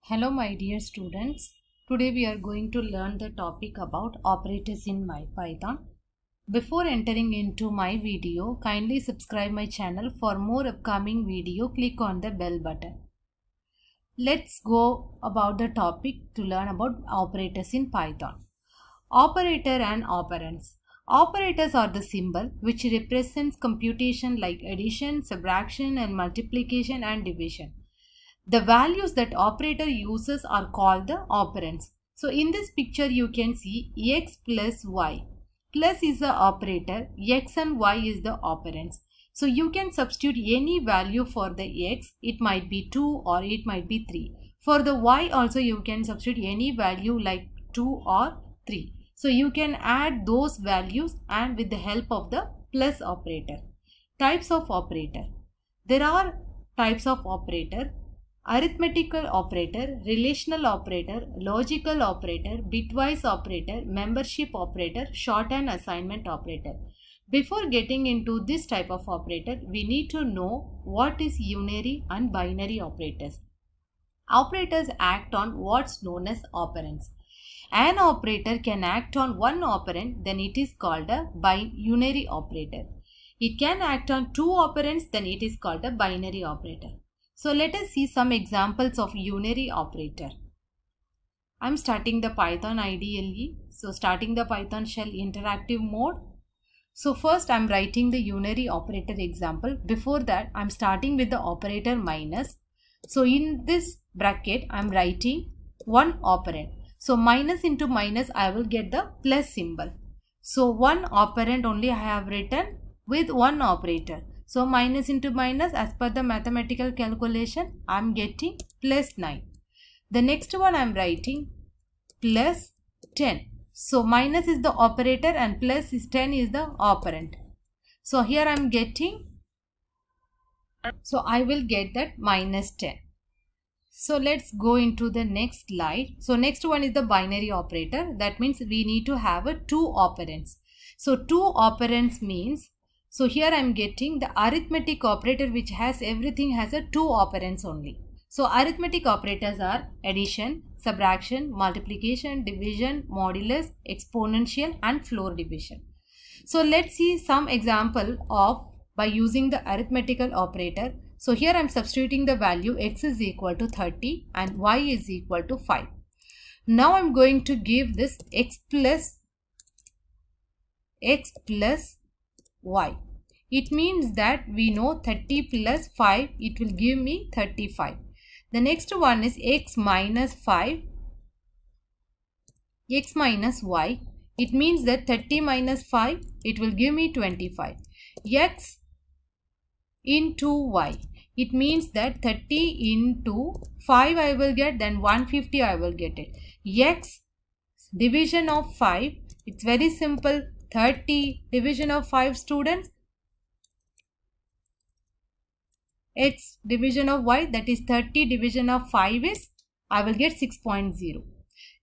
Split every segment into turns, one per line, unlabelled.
Hello my dear students. Today we are going to learn the topic about operators in MyPython. Before entering into my video, kindly subscribe my channel for more upcoming video. Click on the bell button. Let's go about the topic to learn about operators in Python. Operator and operands. Operators are the symbol which represents computation like addition, subtraction and multiplication and division. The values that operator uses are called the operands. So in this picture you can see x plus y. Plus is the operator, x and y is the operands. So you can substitute any value for the x. It might be 2 or it might be 3. For the y also you can substitute any value like 2 or 3. So you can add those values and with the help of the plus operator. Types of operator. There are types of operator. Arithmetical operator, relational operator, logical operator, bitwise operator, membership operator, shorthand assignment operator. Before getting into this type of operator, we need to know what is unary and binary operators. Operators act on what's known as operands. An operator can act on one operand, then it is called a unary operator. It can act on two operands, then it is called a binary operator. So let us see some examples of unary operator. I am starting the Python IDLE. So starting the Python shell interactive mode. So first I am writing the unary operator example. Before that I am starting with the operator minus. So in this bracket I am writing one operand. So minus into minus I will get the plus symbol. So one operand only I have written with one operator. So minus into minus, as per the mathematical calculation, I am getting plus 9. The next one I am writing plus 10. So minus is the operator and plus is 10 is the operand. So here I am getting, so I will get that minus 10. So let's go into the next slide. So next one is the binary operator. That means we need to have a two operands. So two operands means, so here I am getting the arithmetic operator which has everything has a two operands only. So arithmetic operators are addition, subtraction, multiplication, division, modulus, exponential and floor division. So let's see some example of by using the arithmetical operator. So here I am substituting the value x is equal to 30 and y is equal to 5. Now I am going to give this x plus y. It means that we know 30 plus 5, it will give me 35. The next one is x minus 5, x minus y. It means that 30 minus 5, it will give me 25. X into y. It means that 30 into 5 I will get, then 150 I will get it. X division of 5, it's very simple. 30 division of 5 students, x division of y, that is 30 division of 5 is, I will get 6.0.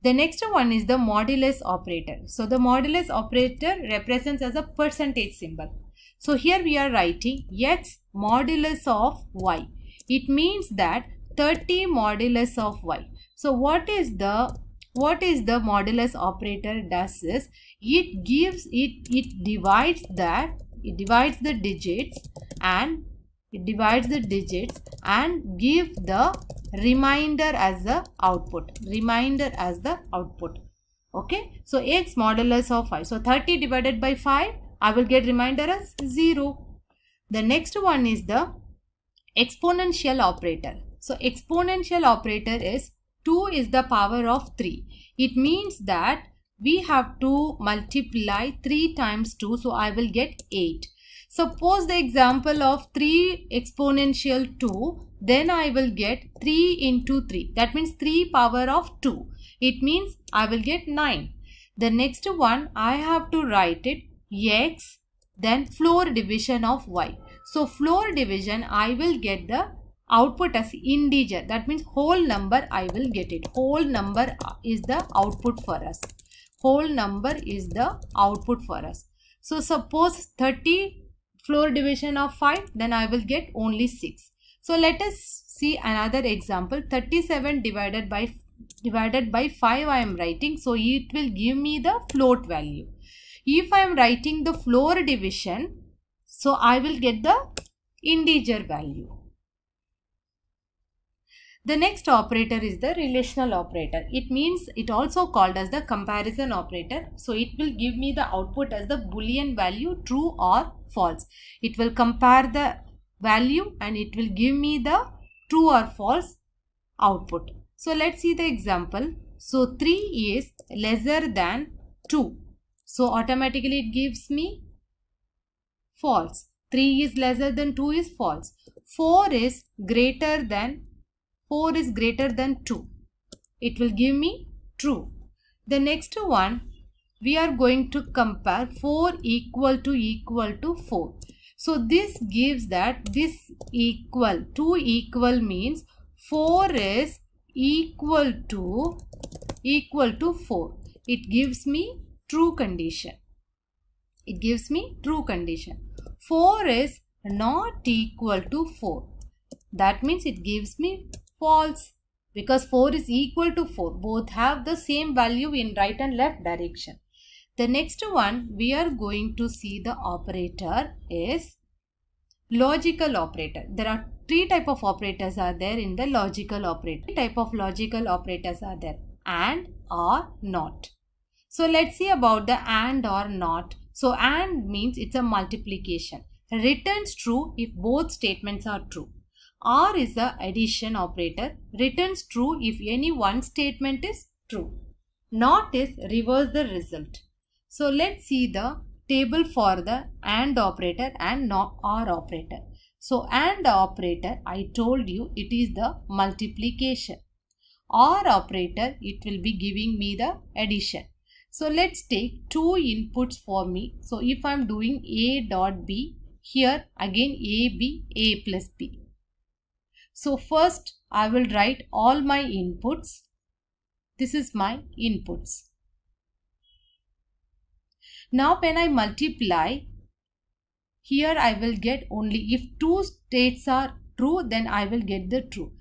The next one is the modulus operator. So the modulus operator represents as a percentage symbol. So here we are writing x modulus of y. It means that 30 modulus of y. So what is the modulus operator does is, it divides the digits and give the remainder as the output. Okay, so x modulus of 5. So 30 divided by 5, I will get remainder as 0. The next one is the exponential operator. So exponential operator is 2 is the power of 3. It means that we have to multiply 3 times 2. So I will get 8. Suppose the example of 3 exponential 2. Then I will get 3 into 3. That means 3 power of 2. It means I will get 9. The next one I have to write it x, then floor division of y. So floor division I will get the output as integer. That means whole number I will get it. Whole number is the output for us. Whole number is the output for us. So suppose 30 floor division of 5, then I will get only 6. So let us see another example. 37 divided by 5 I am writing. So it will give me the float value. If I am writing the floor division, so I will get the integer value. The next operator is the relational operator. It means it also called as the comparison operator. So it will give me the output as the Boolean value, true or false. It will compare the value and it will give me the true or false output. So let's see the example. So 3 is lesser than 2. So automatically it gives me false. 3 is lesser than 2 is false. 4 is greater than 2. It will give me true. The next one, we are going to compare 4 equal to 4. So this gives that this equal, 2 equal means 4 is equal to 4. It gives me true condition. 4 is not equal to 4. That means it gives me false, because 4 is equal to 4. Both have the same value in right and left direction. The next one we are going to see the operator is logical operator. There are 3 type of operators are there in the logical operator. 3 type of logical operators are there: and, or, not. So let's see about the and or not. So and means it's a multiplication. Returns true if both statements are true. Or is the addition operator. Returns true if any one statement is true. Not is reverse the result. So let's see the table for the and operator and not or operator. So and operator, I told you it is the multiplication. Or operator, it will be giving me the addition. So let's take 2 inputs for me. So if I am doing A dot B, here again A, B, A plus B. So first I will write all my inputs. This is my inputs. Now when I multiply, here I will get only if 2 states are true, then I will get the true.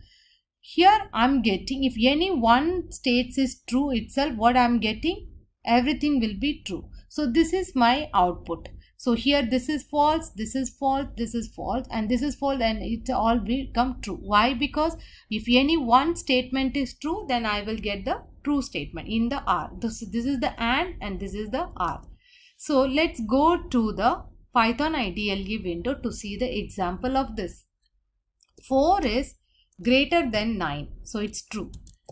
Here I am getting, if any one states is true itself, what I am getting? Everything will be true. So this is my output. So here this is false, this is false, this is false, and this is false, and it all become true. Why? Because if any one statement is true, then I will get the true statement in the R. This is the and this is the R. So let's go to the Python IDLE window to see the example of this. 4 is greater than 9. So it's true.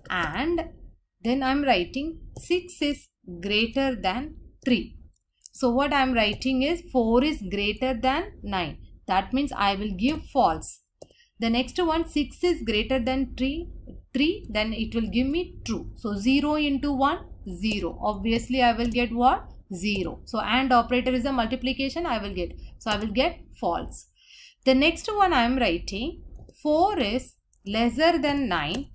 And then I'm writing 6 is greater than 3. So what I am writing is 4 is greater than 9. That means I will give false. The next one, 6 is greater than 3, then it will give me true. So 0 into 1, 0. Obviously I will get what? 0. So and operator is a multiplication, I will get. So I will get false. The next one I am writing 4 is lesser than 9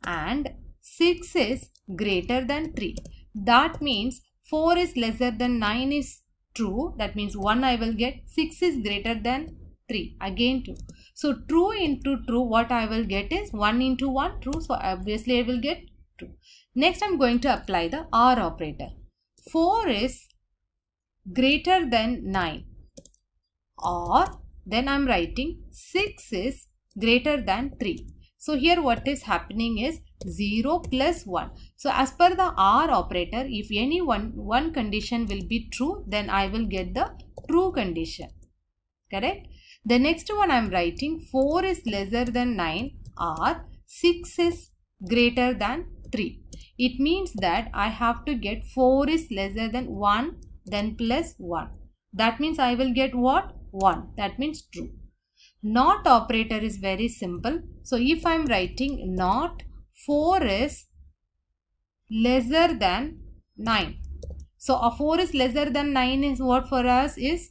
and 6 is greater than 3. That means 4 is lesser than 9 is true. That means 1 I will get. 6 is greater than 3. Again 2. So true into true, what I will get is 1 into 1 true. So obviously I will get true. Next I am going to apply the OR operator. 4 is greater than 9. Or then I am writing 6 is greater than 3. So here what is happening is 0 plus 1. So as per the OR operator, if any one condition will be true, then I will get the true condition. Correct? The next one I am writing 4 is lesser than 9 or 6 is greater than 3. It means that I have to get 4 is lesser than 1, then plus 1. That means I will get what? 1. That means true. Not operator is very simple. So if I am writing not 4 is lesser than 9. So a 4 is lesser than 9 is what for us is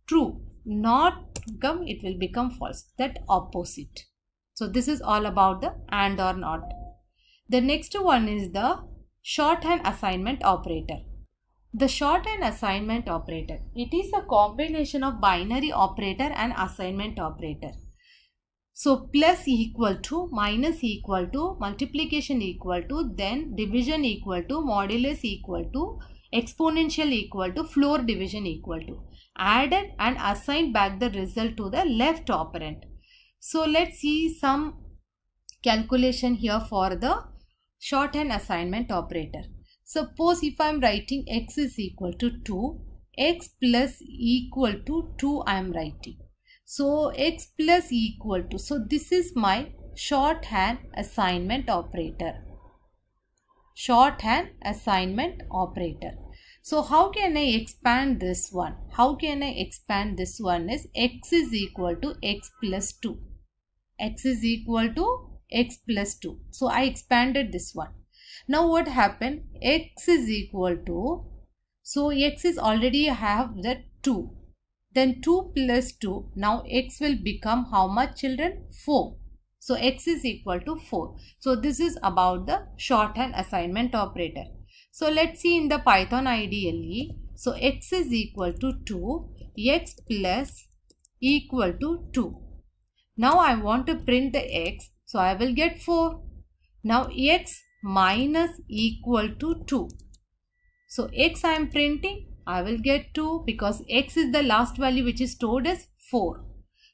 true. Not come, it will become false. That opposite. So this is all about the and or not. The next one is the shorthand assignment operator. The shorthand assignment operator. It is a combination of binary operator and assignment operator. So plus equal to, minus equal to, multiplication equal to, then division equal to, modulus equal to, exponential equal to, floor division equal to. Added and assigned back the result to the left operand. So let's see some calculation here for the shorthand assignment operator. Suppose if I am writing x is equal to 2, x plus equal to 2 I am writing. So x plus equal to, so this is my shorthand assignment operator. Shorthand assignment operator. So how can I expand this one? How can I expand this one is x is equal to x plus 2. X is equal to x plus 2. So I expanded this one. Now what happened? X is equal to, so x is already have the 2. Then 2 plus 2, now x will become how much children? 4. So x is equal to 4. So this is about the shorthand assignment operator. So let's see in the Python IDLE. So x is equal to 2, x plus equal to 2. Now I want to print the x, so I will get 4. Now x minus equal to 2. So x I am printing, I will get 2 because x is the last value which is stored as 4.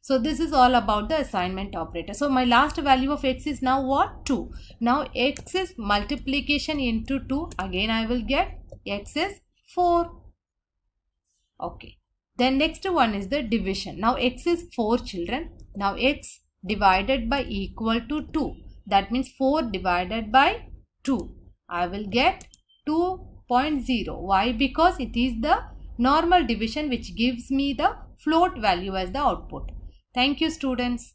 So this is all about the assignment operator. So my last value of x is now what? 2. Now x is multiplication into 2. Again I will get x is 4. Okay. Then next one is the division. Now x is 4 children. Now x divided by equal to 2. That means 4 divided by 2. I will get 2.0. Why? Because it is the normal division which gives me the float value as the output. Thank you students.